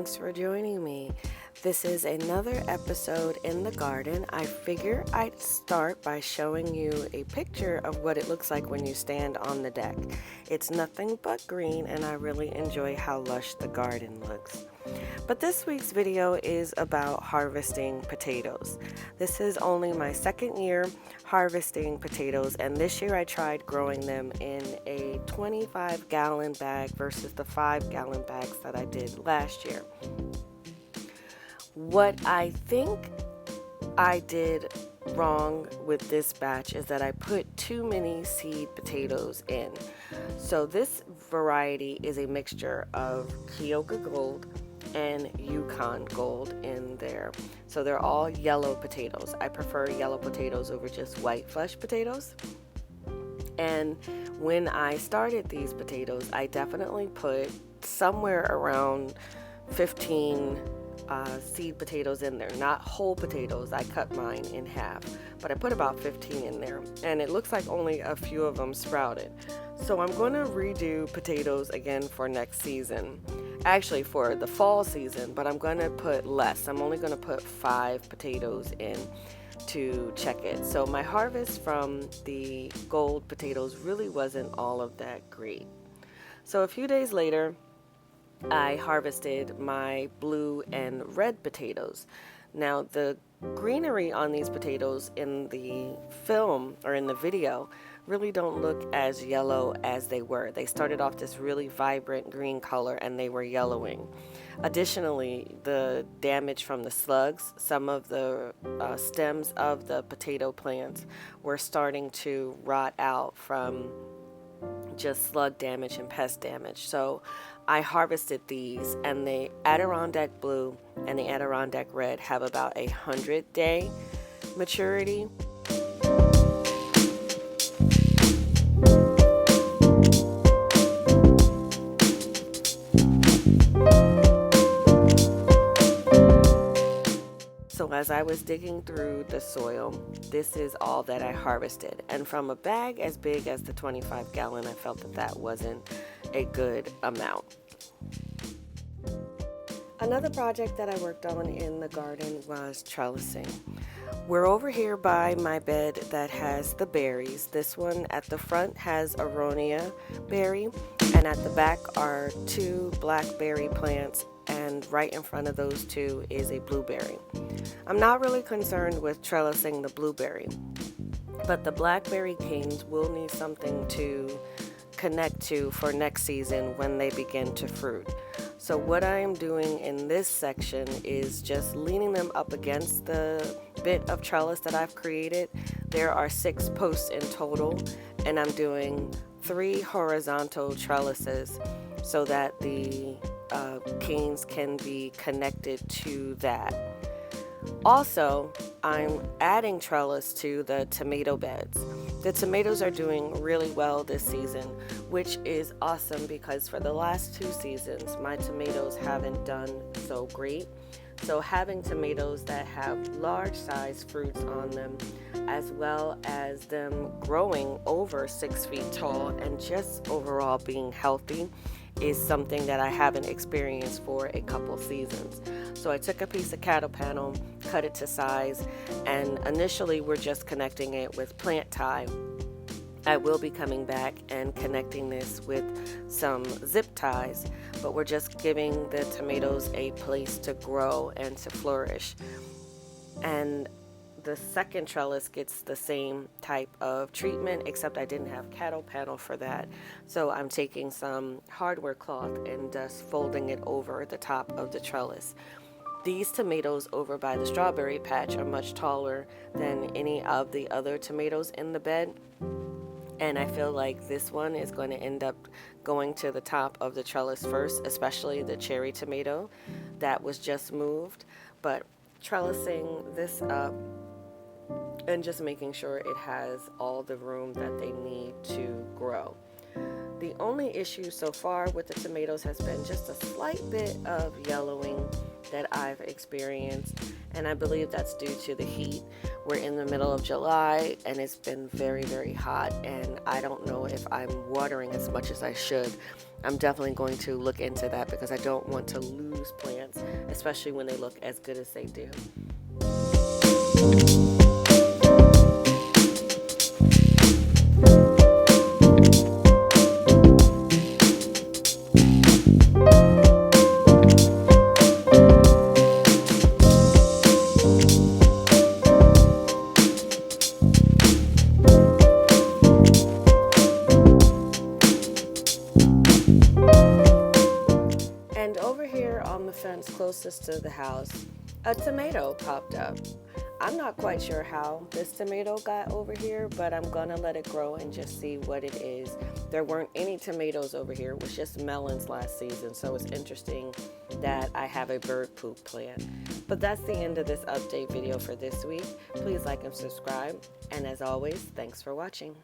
thanks for joining me. This is another episode in the garden. I figure I'd start by showing you a picture of what it looks like when you stand on the deck. It's nothing but green, and I really enjoy how lush the garden looks. But this week's video is about harvesting potatoes. This is only my second year harvesting potatoes, and this year I tried growing them in a 25-gallon bag versus the 5-gallon bags that I did last year. What I think I did wrong with this batch is that I put too many seed potatoes in. So this variety is a mixture of Kyoka Gold and Yukon Gold in there. So they're all yellow potatoes. I prefer yellow potatoes over just white flesh potatoes. And when I started these potatoes, I definitely put somewhere around 15 seed potatoes in there, not whole potatoes. I cut mine in half, but I put about 15 in there, and it looks like only a few of them sprouted. So I'm going to redo potatoes again for next season, actually for the fall season, but I'm going to put less. I'm only going to put 5 potatoes in to check it. So my harvest from the gold potatoes really wasn't all of that great. So a few days later, I harvested my blue and red potatoes. Now the greenery on these potatoes in the film or in the video really don't look as yellow as they were. They started off this really vibrant green color and they were yellowing. Additionally, the damage from the slugs, some of the stems of the potato plants were starting to rot out from just slug damage and pest damage. So I harvested these, and the Adirondack Blue and the Adirondack Red have about 100-day maturity. So as I was digging through the soil, this is all that I harvested. And from a bag as big as the 25-gallon, I felt that that wasn't a good amount. Another project that I worked on in the garden was trellising. We're over here by my bed that has the berries. This one at the front has aronia berry, and at the back are 2 blackberry plants, and right in front of those 2 is a blueberry. I'm not really concerned with trellising the blueberry, but the blackberry canes will need something to connect to for next season when they begin to fruit. So what I am doing in this section is just leaning them up against the bit of trellis that I've created. There are 6 posts in total, and I'm doing 3 horizontal trellises so that the canes can be connected to that. Also, I'm adding trellis to the tomato beds. The tomatoes are doing really well this season, which is awesome because for the last 2 seasons, my tomatoes haven't done so great. So having tomatoes that have large size fruits on them, as well as them growing over 6 feet tall and just overall being healthy, is something that I haven't experienced for a couple seasons. So I took a piece of cattle panel, cut it to size, and initially we're just connecting it with plant tie. I will be coming back and connecting this with some zip ties, but we're just giving the tomatoes a place to grow and to flourish. And the second trellis gets the same type of treatment, except I didn't have cattle panel for that. So I'm taking some hardware cloth and just folding it over the top of the trellis. These tomatoes over by the strawberry patch are much taller than any of the other tomatoes in the bed. And I feel like this one is going to end up going to the top of the trellis first, especially the cherry tomato that was just moved. But trellising this up and just making sure it has all the room that they need to grow. The only issue so far with the tomatoes has been just a slight bit of yellowing that I've experienced, and I believe that's due to the heat. We're in the middle of July and it's been very, very hot, and I don't know if I'm watering as much as I should. I'm definitely going to look into that because I don't want to lose plants, especially when they look as good as they do. And over here on the fence closest to the house, a tomato popped up. I'm not quite sure how this tomato got over here, but I'm gonna let it grow and just see what it is. There weren't any tomatoes over here, it was just melons last season, so it's interesting that I have a bird poop plant. But that's the end of this update video for this week. Please like and subscribe, and as always, thanks for watching.